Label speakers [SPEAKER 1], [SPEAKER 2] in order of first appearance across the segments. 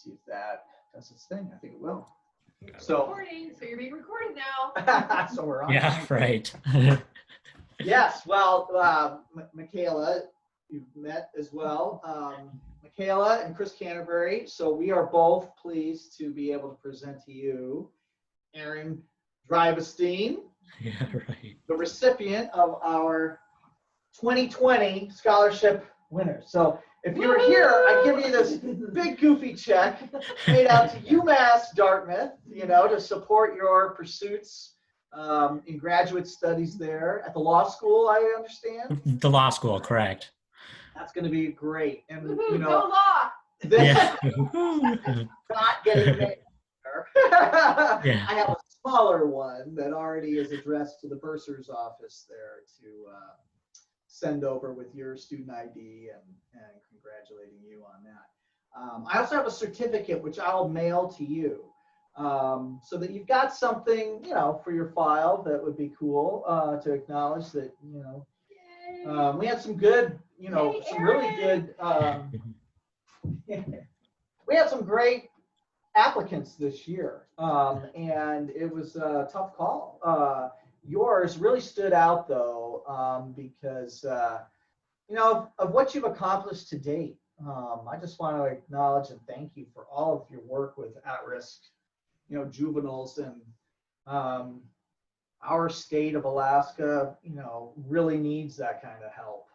[SPEAKER 1] see if that does its thing. I think it will.
[SPEAKER 2] So recording, so you're being recorded now.
[SPEAKER 1] So we're on.
[SPEAKER 3] Yeah, right.
[SPEAKER 1] Yes, well, Michaela, you've met as well. Michaela and Chris Canterbury. So we are both pleased to be able to present to you Aaron Druyvestein,
[SPEAKER 3] Yeah, right.
[SPEAKER 1] the recipient of our 2020 scholarship winner. So if you were here, I give you this big goofy check made out to UMass Dartmouth, to support your pursuits in graduate studies there at the law school, I understand.
[SPEAKER 3] The law school, correct.
[SPEAKER 1] That's going to be great. And,
[SPEAKER 2] Go law.
[SPEAKER 1] this
[SPEAKER 3] Yeah.
[SPEAKER 1] not getting made.
[SPEAKER 3] Yeah.
[SPEAKER 1] I have a smaller one that already is addressed to the bursar's office there to send over with your student ID and congratulating you on that. I also have a certificate which I'll mail to you so that you've got something, for your file that would be cool to acknowledge that, we had some good, some really good, we had some great applicants this year, and it was a tough call. Yours really stood out though, because of what you've accomplished to date. I just want to acknowledge and thank you for all of your work with at-risk, juveniles, and our state of Alaska, really needs that kind of help.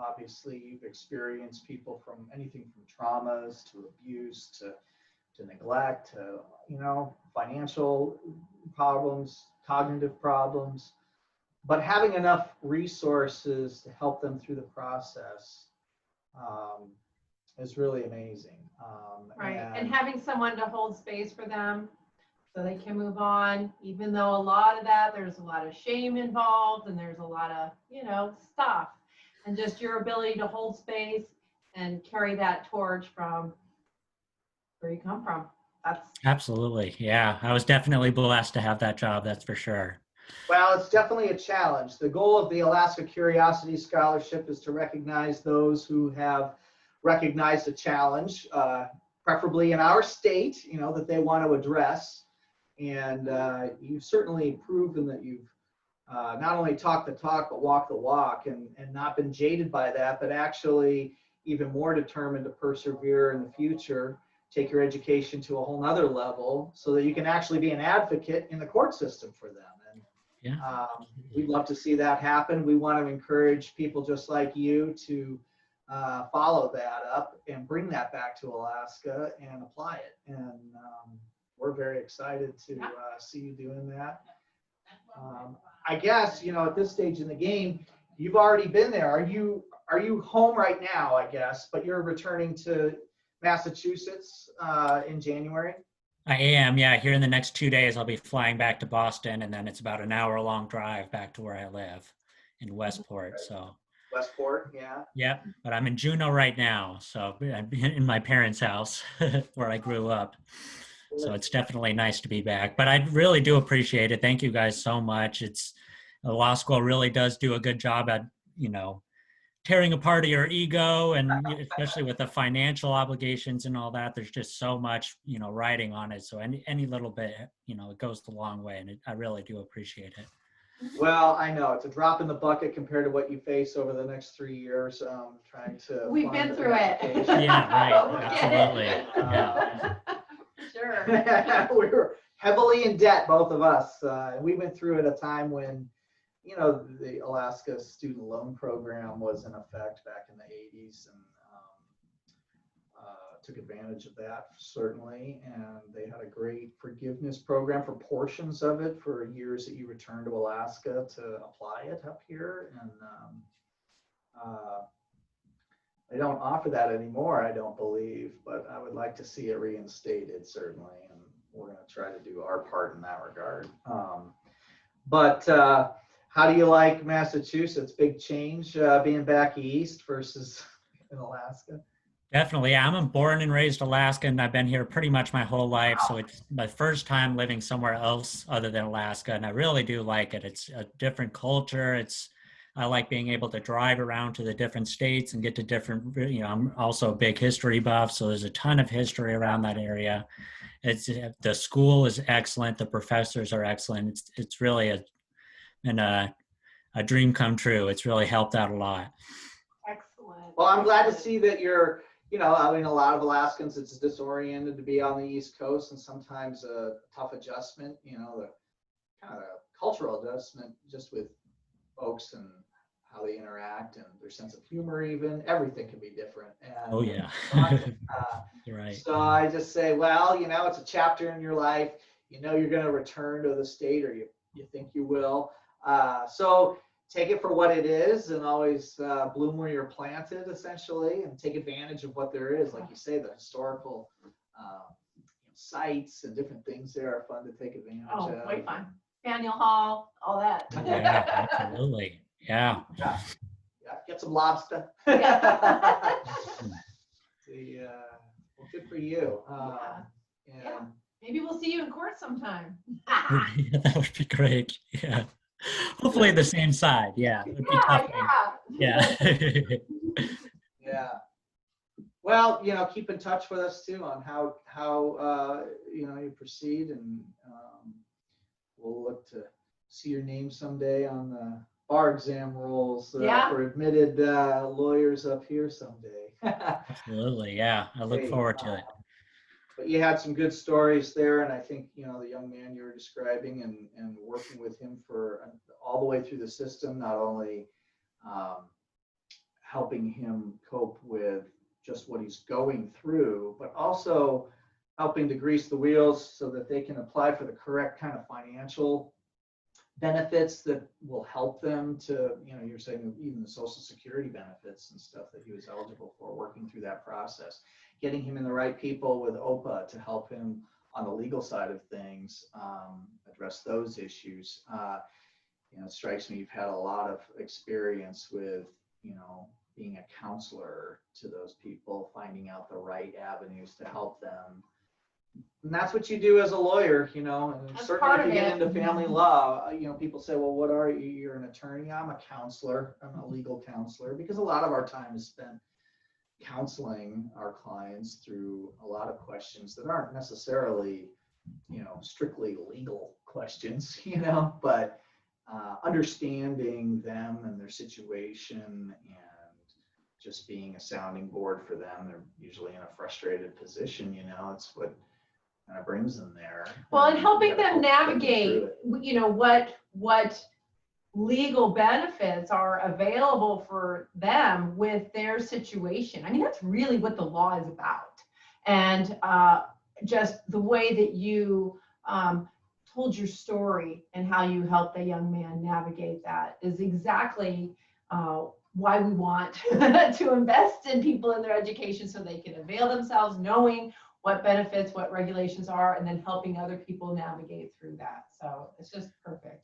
[SPEAKER 1] Obviously you've experienced people from anything from traumas to abuse to neglect to, financial problems, cognitive problems, but having enough resources to help them through the process is really amazing.
[SPEAKER 2] Right, and having someone to hold space for them so they can move on, even though a lot of that, there's a lot of shame involved and there's a lot of, stuff. And just your ability to hold space and carry that torch from where you come from. That's
[SPEAKER 3] Absolutely. Yeah. I was definitely blessed to have that job. That's for sure.
[SPEAKER 1] Well, it's definitely a challenge. The goal of the Alaska Curiosity Scholarship is to recognize those who have recognized a challenge, preferably in our state, that they want to address. And you've certainly proven that you've not only talked the talk, but walked the walk, and not been jaded by that, but actually even more determined to persevere in the future, take your education to a whole nother level so that you can actually be an advocate in the court system for them. And
[SPEAKER 3] Yeah.
[SPEAKER 1] we'd love to see that happen. We want to encourage people just like you to follow that up and bring that back to Alaska and apply it. And we're very excited to see you doing that. I guess, at this stage in the game, you've already been there. Are you home right now, I guess, but you're returning to Massachusetts in January?
[SPEAKER 3] I am. Yeah. Here in the next 2 days, I'll be flying back to Boston, and then it's about an hour-long drive back to where I live in Westport. So.
[SPEAKER 1] Westport, yeah.
[SPEAKER 3] Yep. But I'm in Juneau right now, so I'm in my parents' house where I grew up. So it's definitely nice to be back. But I really do appreciate it. Thank you guys so much. The law school really does do a good job at, tearing apart your ego, and especially with the financial obligations and all that, there's just so much, riding on it. So any little bit, it goes a long way, and I really do appreciate it.
[SPEAKER 1] Well, I know it's a drop in the bucket compared to what you face over the next 3 years, trying to.
[SPEAKER 2] We've been through it.
[SPEAKER 3] Yeah, right. Absolutely. Yeah.
[SPEAKER 2] Sure.
[SPEAKER 1] We were heavily in debt, both of us. We went through at a time when, the Alaska Student Loan Program was in effect back in the 80s, and took advantage of that, certainly. And they had a great forgiveness program for portions of it for years that you returned to Alaska to apply it up here. And they don't offer that anymore, I don't believe, but I would like to see it reinstated, certainly. And we're going to try to do our part in that regard. But how do you like Massachusetts? Big change being back east versus in Alaska?
[SPEAKER 3] Definitely. I'm born and raised Alaskan. I've been here pretty much my whole life. So it's my first time living somewhere else other than Alaska. And I really do like it. It's a different culture. It's I like being able to drive around to the different states and get to different, I'm also a big history buff, so there's a ton of history around that area. The school is excellent. The professors are excellent. It's really a dream come true. It's really helped out a lot.
[SPEAKER 2] Excellent.
[SPEAKER 1] Well, I'm glad to see that you're, I mean, a lot of Alaskans, it's disoriented to be on the East Coast, and sometimes a tough adjustment, the kind of cultural adjustment just with folks and how they interact and their sense of humor, even everything can be different. And
[SPEAKER 3] oh yeah. You're right.
[SPEAKER 1] So I just say, well, it's a chapter in your life. You're going to return to the state, or you think you will. So take it for what it is, and always bloom where you're planted, essentially, and take advantage of what there is. Like you say, the historical sites and different things there are fun to take advantage of.
[SPEAKER 2] Oh, quite fun. Faneuil Hall, all that.
[SPEAKER 3] Yeah, absolutely. Yeah.
[SPEAKER 1] Yeah. Get some lobster.
[SPEAKER 2] Yeah.
[SPEAKER 1] Well, good for you.
[SPEAKER 2] Yeah. Maybe we'll see you in court sometime.
[SPEAKER 3] Yeah, that would be great. Yeah. Hopefully the same side. Yeah. It would be tough. Yeah.
[SPEAKER 1] Yeah. Well, keep in touch with us too on how you proceed, and we'll look to see your name someday on the bar exam rolls for admitted lawyers up here someday.
[SPEAKER 3] Absolutely. Yeah. I look forward to it.
[SPEAKER 1] But you had some good stories there, and I think the young man you were describing and working with him for all the way through the system, not only helping him cope with just what he's going through, but also helping to grease the wheels so that they can apply for the correct kind of financial benefits that will help them to, you're saying even the Social Security benefits and stuff that he was eligible for, working through that process, getting him in the right people with OPA to help him on the legal side of things, address those issues. It strikes me you've had a lot of experience with, being a counselor to those people, finding out the right avenues to help them. And that's what you do as a lawyer, and
[SPEAKER 2] that's
[SPEAKER 1] certainly if you get into family law, people say, well, what are you? You're an attorney. I'm a counselor. I'm a legal counselor, because a lot of our time is spent counseling our clients through a lot of questions that aren't necessarily, strictly legal questions, but understanding them and their situation, and just being a sounding board for them. They're usually in a frustrated position, it's what kind of brings them there.
[SPEAKER 2] Well, and helping them navigate, what legal benefits are available for them with their situation. I mean, that's really what the law is about. And just the way that you told your story and how you helped the young man navigate that is exactly why we want to invest in people in their education, so they can avail themselves, knowing what benefits, what regulations are, and then helping other people navigate through that. So it's just perfect.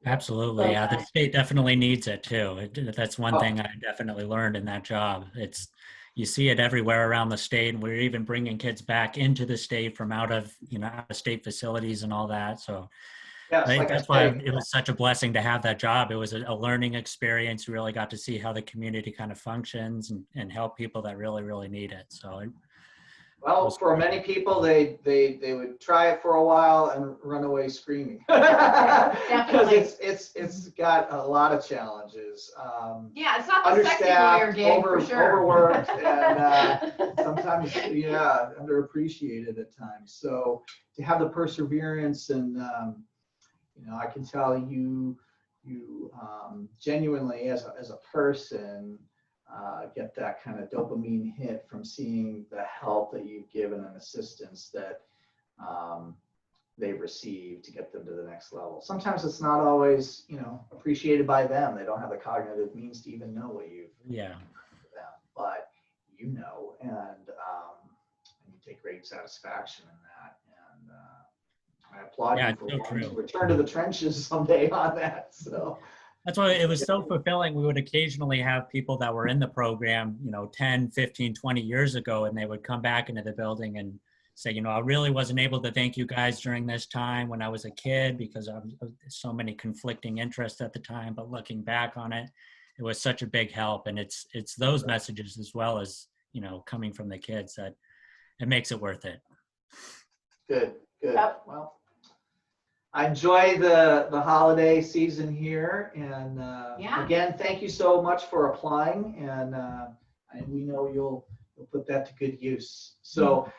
[SPEAKER 3] Absolutely. Yeah, the state definitely needs it too. That's one thing I definitely learned in that job. You see it everywhere around the state, and we're even bringing kids back into the state from out of state facilities and all that. So
[SPEAKER 1] yes,
[SPEAKER 3] I think that's why it was such a blessing to have that job. It was a learning experience. You really got to see how the community kind of functions and help people that really, really need it. So
[SPEAKER 1] well, for many people, they would try it for a while and run away screaming, because it's got a lot of challenges.
[SPEAKER 2] Yeah, it's not the sexy lawyer gig, for sure.
[SPEAKER 1] Overworked, and sometimes underappreciated at times. So to have the perseverance, and I can tell you genuinely as a person. Get that kind of dopamine hit from seeing the help that you've given and assistance that they've received to get them to the next level. Sometimes it's not always, appreciated by them. They don't have the cognitive means to even know what you've done for them, but and you take great satisfaction in that. And I applaud you for wanting to return to the trenches someday on that. So.
[SPEAKER 3] That's why it was so fulfilling. We would occasionally have people that were in the program, 10, 15, 20 years ago, and they would come back into the building and say, I really wasn't able to thank you guys during this time when I was a kid because of so many conflicting interests at the time. But looking back on it, it was such a big help. And it's those messages as well as, coming from the kids that it makes it worth it.
[SPEAKER 1] Good.
[SPEAKER 2] Yep.
[SPEAKER 1] Well, I enjoy the holiday season here, and again, thank you so much for applying, and we know you'll put that to good use. So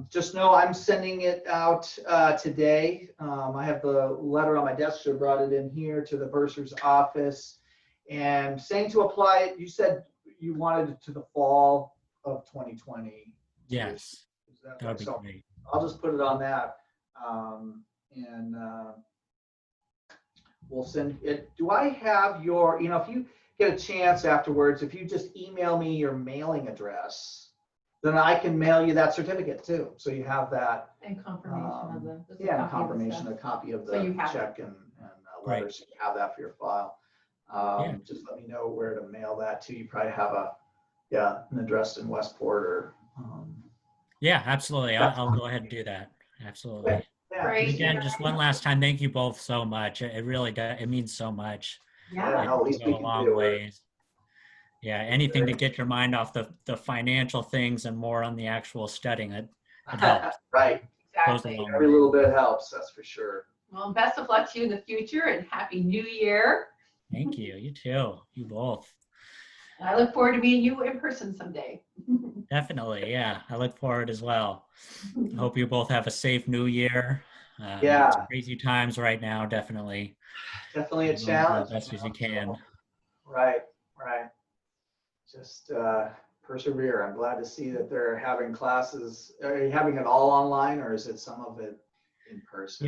[SPEAKER 1] just know I'm sending it out today. I have the letter on my desk, so I brought it in here to the bursar's office, and saying to apply it. You said you wanted it to the fall of 2020.
[SPEAKER 3] Yes,
[SPEAKER 1] Is that
[SPEAKER 3] that would be
[SPEAKER 1] so?
[SPEAKER 3] great.
[SPEAKER 1] I'll just put it on that. And we'll send it. Do I have your, if you get a chance afterwards, if you just email me your mailing address, then I can mail you that certificate too. So you have that.
[SPEAKER 2] And confirmation of the.
[SPEAKER 1] Yeah, confirmation, a copy of the check and letter, so you have that for your file. Just let me know where to mail that to. You probably have an address in Westport or.
[SPEAKER 3] Yeah, absolutely. I'll go ahead and do that. Absolutely.
[SPEAKER 1] Yeah.
[SPEAKER 2] Great.
[SPEAKER 3] Again, just one last time, thank you both so much. It really does. It means so much.
[SPEAKER 2] Yeah.
[SPEAKER 1] At least
[SPEAKER 3] It
[SPEAKER 1] we
[SPEAKER 3] goes a
[SPEAKER 1] can
[SPEAKER 3] long
[SPEAKER 1] do it.
[SPEAKER 3] ways. Yeah, anything to get your mind off the financial things and more on the actual studying, it helps.
[SPEAKER 1] Right.
[SPEAKER 3] Goes a
[SPEAKER 2] Exactly.
[SPEAKER 3] long
[SPEAKER 1] Every
[SPEAKER 3] way.
[SPEAKER 1] little bit helps, that's for sure.
[SPEAKER 2] Well, best of luck to you in the future and Happy New Year.
[SPEAKER 3] Thank you. You too. You both.
[SPEAKER 2] And I look forward to meeting you in person someday.
[SPEAKER 3] Definitely. Yeah, I look forward as well. I hope you both have a safe new year.
[SPEAKER 1] Yeah.
[SPEAKER 3] It's crazy times right now, definitely.
[SPEAKER 1] Definitely a
[SPEAKER 3] Do
[SPEAKER 1] challenge.
[SPEAKER 3] the best as you can.
[SPEAKER 1] Right. Just persevere. I'm glad to see that they're having classes. Are you having it all online, or is it some of it in person?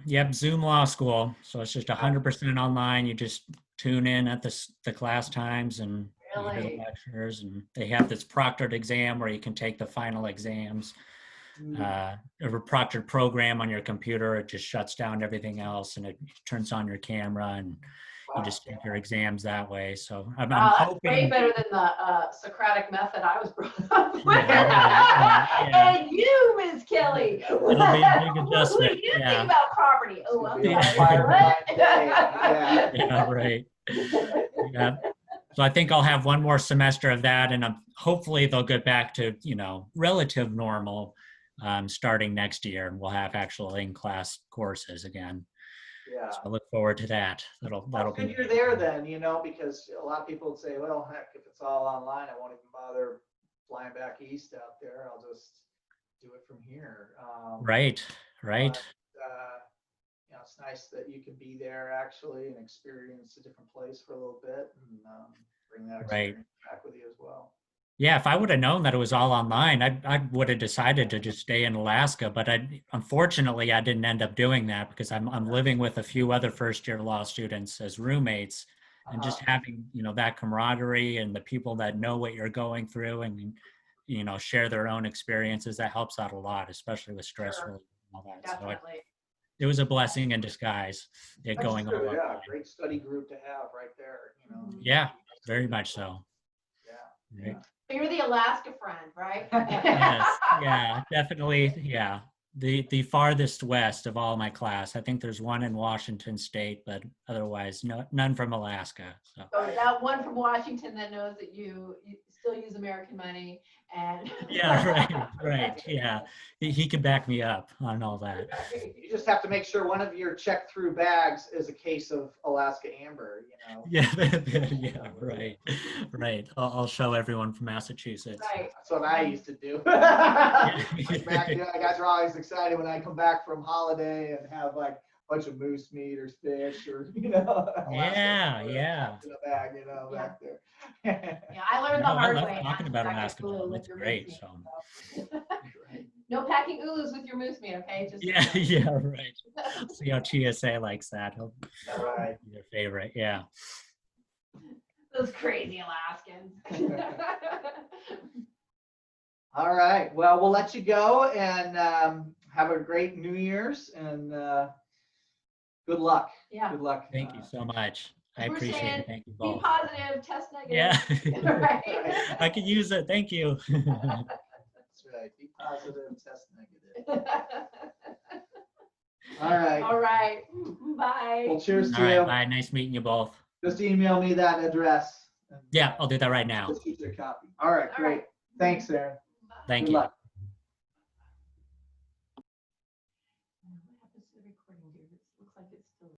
[SPEAKER 3] Yep. Zoom Law School. So it's just 100% online. You just tune in at the class times and you hear the lectures, and they have this proctored exam where you can take the final exams. A proctored program on your computer. It just shuts down everything else and it turns on your camera, and you just take your exams that way. So I'm hoping.
[SPEAKER 2] That's way better than the Socratic method I was brought up with.
[SPEAKER 3] Yeah.
[SPEAKER 2] And you, Ms. Kelley.
[SPEAKER 3] It'll be a big adjustment.
[SPEAKER 2] What do you think about property? Oh, I'm
[SPEAKER 3] Yeah, right. Yeah. So I think I'll have one more semester of that, and hopefully they'll get back to relative normal starting next year, and we'll have actual in-class courses again.
[SPEAKER 1] Yeah.
[SPEAKER 3] So I look forward to that. That'll
[SPEAKER 1] be. You're there then, because a lot of people would say, well, heck, if it's all online, I won't even bother flying back east out there. I'll just do it from here.
[SPEAKER 3] Right.
[SPEAKER 1] But, it's nice that you can be there actually and experience a different place for a little bit and bring that experience back with you as well.
[SPEAKER 3] Yeah, if I would have known that it was all online, I would have decided to just stay in Alaska. But unfortunately, I didn't end up doing that because I'm living with a few other first-year law students as roommates, and just having that camaraderie and the people that know what you're going through and share their own experiences, that helps out a lot, especially with stress relief and all that.
[SPEAKER 2] Definitely.
[SPEAKER 3] So it was a blessing in disguise. Going
[SPEAKER 1] true,
[SPEAKER 3] on.
[SPEAKER 1] Yeah, great study group to have right there.
[SPEAKER 3] Yeah, very much so.
[SPEAKER 1] Yeah.
[SPEAKER 3] Right.
[SPEAKER 2] You're the Alaska friend, right?
[SPEAKER 3] Yes, yeah, definitely. Yeah, the farthest west of all my class. I think there's one in Washington State, but otherwise none from Alaska. So
[SPEAKER 2] that one from Washington that knows that you still use American money and.
[SPEAKER 3] Yeah, right. Yeah, he can back me up on all that.
[SPEAKER 1] You just have to make sure one of your check through bags is a case of Alaska Amber.
[SPEAKER 3] Yeah, yeah, right. I'll show everyone from Massachusetts.
[SPEAKER 2] Right.
[SPEAKER 1] That's what I used to do. Guys are always excited when I come back from holiday and have like a bunch of moose meat or fish or
[SPEAKER 3] Yeah.
[SPEAKER 1] in a bag, back there.
[SPEAKER 2] Yeah, I learned the hard way.
[SPEAKER 3] I love talking about Alaska. It's great. So.
[SPEAKER 2] No packing ulus with your moose meat, okay? Just
[SPEAKER 3] yeah, right. See how TSA likes that. He'll
[SPEAKER 1] right.
[SPEAKER 3] be their favorite. Yeah.
[SPEAKER 2] Those crazy Alaskans.
[SPEAKER 1] All right. Well, we'll let you go and have a great New Year's and good luck.
[SPEAKER 2] Yeah.
[SPEAKER 1] Good luck.
[SPEAKER 3] Thank you so much. I
[SPEAKER 2] We're
[SPEAKER 3] appreciate
[SPEAKER 2] saying,
[SPEAKER 3] it. Thank you
[SPEAKER 2] be
[SPEAKER 3] both.
[SPEAKER 2] positive, test negative.
[SPEAKER 3] Yeah.
[SPEAKER 2] Right.
[SPEAKER 3] I could use it. Thank you.
[SPEAKER 1] That's right. Be positive, test negative. All right.
[SPEAKER 2] All right. Bye.
[SPEAKER 1] Well, cheers
[SPEAKER 3] All
[SPEAKER 1] to
[SPEAKER 3] right,
[SPEAKER 1] you.
[SPEAKER 3] bye. Nice meeting you both.
[SPEAKER 1] Just email me that address. And
[SPEAKER 3] Yeah, I'll do that right now.
[SPEAKER 1] just use your copy. All right,
[SPEAKER 2] All
[SPEAKER 1] great.
[SPEAKER 2] right.
[SPEAKER 1] Thanks, Aaron.
[SPEAKER 3] Thank
[SPEAKER 1] Good
[SPEAKER 3] you.
[SPEAKER 1] luck.
[SPEAKER 2] What happens to the recording, dude? It looks like it's still.